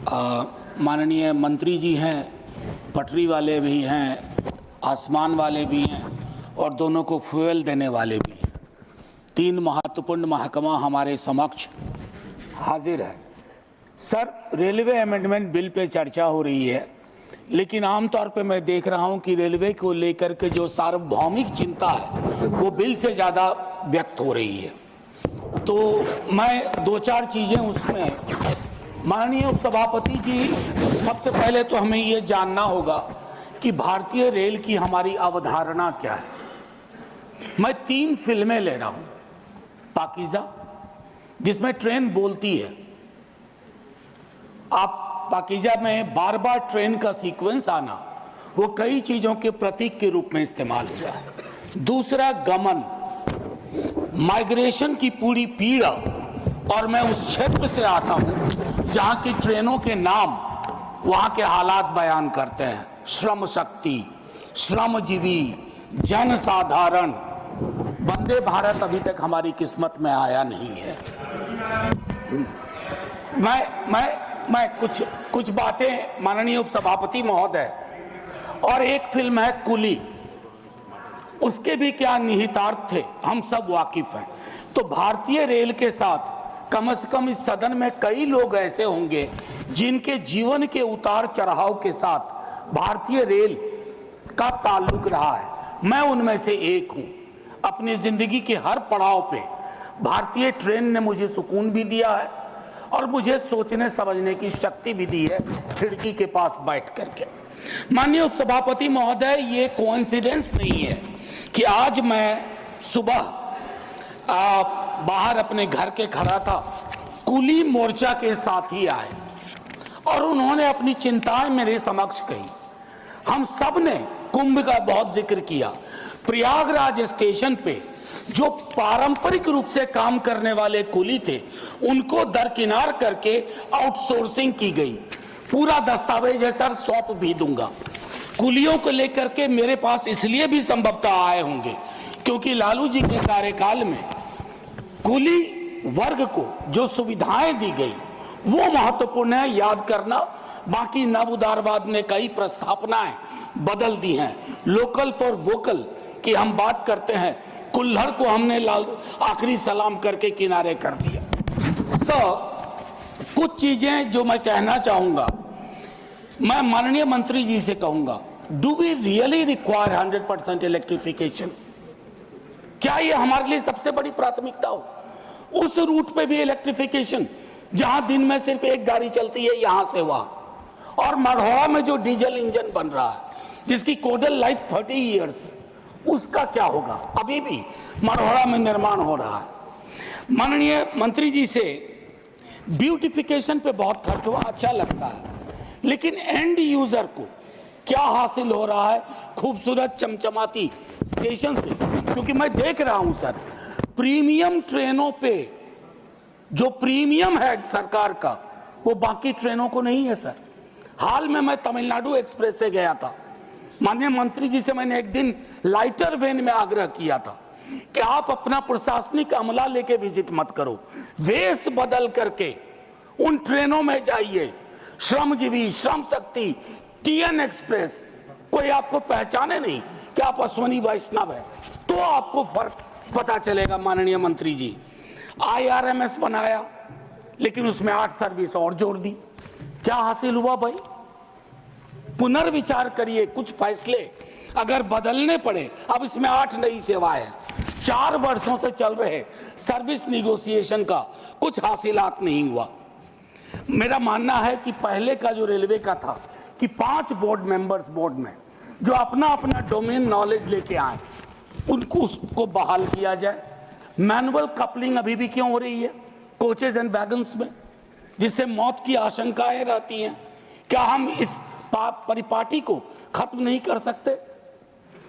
माननीय मंत्री जी हैं, पटरी वाले भी हैं, आसमान वाले भी हैं और दोनों को फ्यूल देने वाले भी हैं। तीन महत्वपूर्ण महकमा हमारे समक्ष हाजिर है। Sir, railway amendment bill pay चर्चा हो रही है, लेकिन आमतौर पे मैं देख रहा हूं कि रेलवे को लेकर के जो सार्वभौमिक चिंता है वो बिल से ज़्यादा व्यक्त हो रही है। तो मैं दो चार चीज़ें उसमें, माननीय उपसभापति जी, सबसे पहले तो हमें ये जानना होगा कि भारतीय रेल की हमारी अवधारणा क्या है। मैं 3 फिल्में ले रहा हूँ। पाकीज़ा, जिसमें ट्रेन बोलती है, आप पाकीज़ा में बार बार ट्रेन का सीक्वेंस आना वो कई चीज़ों के प्रतीक के रूप में इस्तेमाल हुआ है। दूसरा, गमन, माइग्रेशन की पूरी पीड़ा, और मैं उस क्षेत्र से आता हूं जहां की ट्रेनों के नाम वहां के हालात बयान करते हैं। श्रम शक्ति, श्रमजीवी, जनसाधारण। वंदे भारत अभी तक हमारी किस्मत में आया नहीं है। मैं कुछ बातें, माननीय उपसभापति महोदय, और एक फिल्म है कुली, उसके भी क्या निहितार्थ थे हम सब वाकिफ हैं। तो भारतीय रेल के साथ कम से कम इस सदन में कई लोग ऐसे होंगे जिनके जीवन के उतार चढ़ाव के साथ भारतीय रेल का ताल्लुक रहा है। मैं उनमें से एक हूं। अपनी जिंदगी के हर पड़ाव पे भारतीय ट्रेन ने मुझे सुकून भी दिया है और मुझे सोचने समझने की शक्ति भी दी है, खिड़की के पास बैठ करके। माननीय उपसभापति महोदय, ये कोइंसिडेंस नहीं है कि आज मैं सुबह बाहर अपने घर के खड़ा था, कुली मोर्चा के साथी आए और उन्होंने अपनी चिंताएं मेरे समक्ष कही। हम सब ने कुंभ का बहुत जिक्र किया। प्रयागराज स्टेशन पे जो पारंपरिक रूप से काम करने वाले कुली थे, उनको दरकिनार करके आउटसोर्सिंग की गई। पूरा दस्तावेज है सर, सौंप भी दूंगा। कुलियों को लेकर के मेरे पास इसलिए भी संभवतः आए होंगे क्योंकि लालू जी के कार्यकाल में कुली वर्ग को जो सुविधाएं दी गई वो महत्वपूर्ण है, याद करना। बाकी नव उदारवाद ने कई प्रस्थापनाएं बदल दी हैं। लोकल फॉर वोकल की हम बात करते हैं, कुल्हड़ को हमने आखिरी सलाम करके किनारे कर दिया। कुछ चीजें जो मैं कहना चाहूंगा, मैं माननीय मंत्री जी से कहूंगा, do we really require 100% electrification? क्या ये हमारे लिए सबसे बड़ी प्राथमिकता हो? उस रूट पे भी इलेक्ट्रिफिकेशन जहां दिन में सिर्फ एक गाड़ी चलती है यहां से वहां, और मढ़ौरा में जो डीजल इंजन बन रहा है जिसकी कोडल लाइफ 30 ईयर्स है, उसका क्या होगा? अभी भी मढ़ौरा में निर्माण हो रहा है। माननीय मंत्री जी से ब्यूटिफिकेशन पे बहुत खर्च हुआ, अच्छा लगता है, लेकिन एंड यूजर को क्या हासिल हो रहा है खूबसूरत चमचमाती स्टेशन से? क्योंकि मैं देख रहा हूं सर, प्रीमियम ट्रेनों पे जो प्रीमियम है सरकार का वो बाकी ट्रेनों को नहीं है सर। हाल में मैं तमिलनाडु एक्सप्रेस से गया था। माननीय मंत्री जी से मैंने एक दिन लाइटर वेन में आग्रह किया था कि आप अपना प्रशासनिक अमला लेके विजिट मत करो, वेश बदल करके उन ट्रेनों में जाइए। श्रमजीवी, श्रम शक्ति, टीएन एक्सप्रेस, कोई आपको पहचाने नहीं कि आप अश्वनी वैष्णव है, तो आपको फर्क पता चलेगा। माननीय मंत्री जी, IRMS बनाया, लेकिन उसमें 8 सर्विस और जोड़ दी। क्या हासिल हुआ भाई? पुनर्विचार करिए, कुछ फैसले अगर बदलने पड़े। अब इसमें 8 नई सेवाएं हैं। 4 वर्षों से चल रहे सर्विस निगोशिएशन का कुछ हासिलात नहीं हुआ। मेरा मानना है कि पहले का जो रेलवे का था कि 5 बोर्ड मेंबर्स बोर्ड में जो अपना अपना डोमेन नॉलेज लेके आए, उनको उसको बहाल किया जाए। मैनुअल कपलिंग अभी भी क्यों हो रही है कोचेज एंड वैगन्स में, जिससे मौत की आशंकाएं रहती हैं? क्या हम इस परिपाटी को खत्म नहीं कर सकते?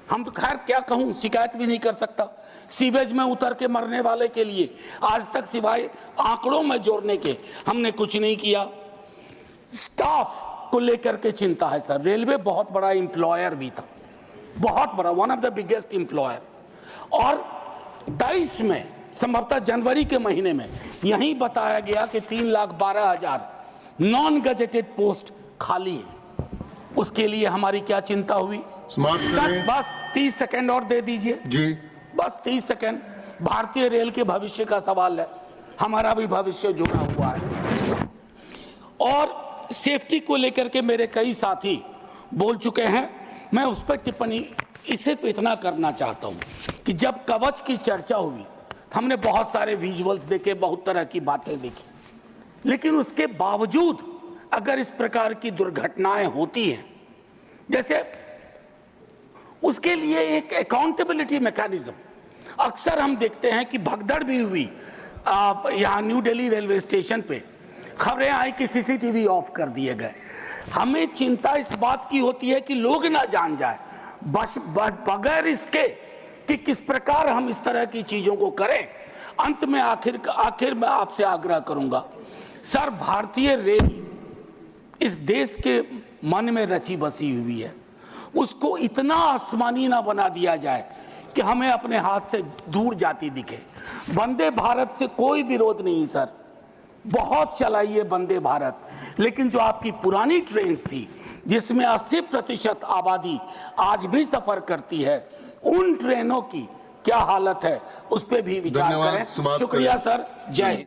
हम तो खैर क्या कहूं, शिकायत भी नहीं कर सकता। सीवेज में उतर के मरने वाले के लिए आज तक सिवाय आंकड़ों में जोड़ने के हमने कुछ नहीं किया। स्टाफ को लेकर के चिंता है सर। रेलवे बहुत बड़ा एम्प्लॉयर भी था, बहुत बड़ा, one of the biggest employer. और 23 में संभवतः जनवरी के महीने में यही बताया गया कि 3,12,000 नॉन गजेटेड पोस्ट खाली है, उसके लिए हमारी क्या चिंता हुई? समाप्त करें। बस 30 सेकंड और दे दीजिए जी। बस 30 सेकंड। भारतीय रेल के भविष्य का सवाल है, हमारा भी भविष्य जुड़ा हुआ है। और सेफ्टी को लेकर के मेरे कई साथी बोल चुके हैं, मैं उस पर टिप्पणी इसे तो इतना करना चाहता हूं कि जब कवच की चर्चा हुई, हमने बहुत सारे विजुअल्स देखे, बहुत तरह की बातें देखी, लेकिन उसके बावजूद अगर इस प्रकार की दुर्घटनाएं होती हैं, जैसे उसके लिए एक अकाउंटेबिलिटी मैकेनिज्म, अक्सर हम देखते हैं कि भगदड़ भी हुई यहाँ न्यू दिल्ली रेलवे स्टेशन पे, खबरें आई कि सीसीटीवी ऑफ कर दिए गए। हमें चिंता इस बात की होती है कि लोग ना जान जाए, बस बगैर इसके कि किस प्रकार हम इस तरह की चीजों को करें। अंत में आखिर मैं आपसे आग्रह करूंगा, सर, भारतीय रेल इस देश के मन में रची बसी हुई है, उसको इतना आसमानी ना बना दिया जाए कि हमें अपने हाथ से दूर जाती दिखे। वंदे भारत से कोई विरोध नहीं सर, बहुत चलाइए वंदे भारत, लेकिन जो आपकी पुरानी ट्रेन थी जिसमें 80% आबादी आज भी सफर करती है, उन ट्रेनों की क्या हालत है उस पर भी विचार करें। शुक्रिया सर, जय हिंद।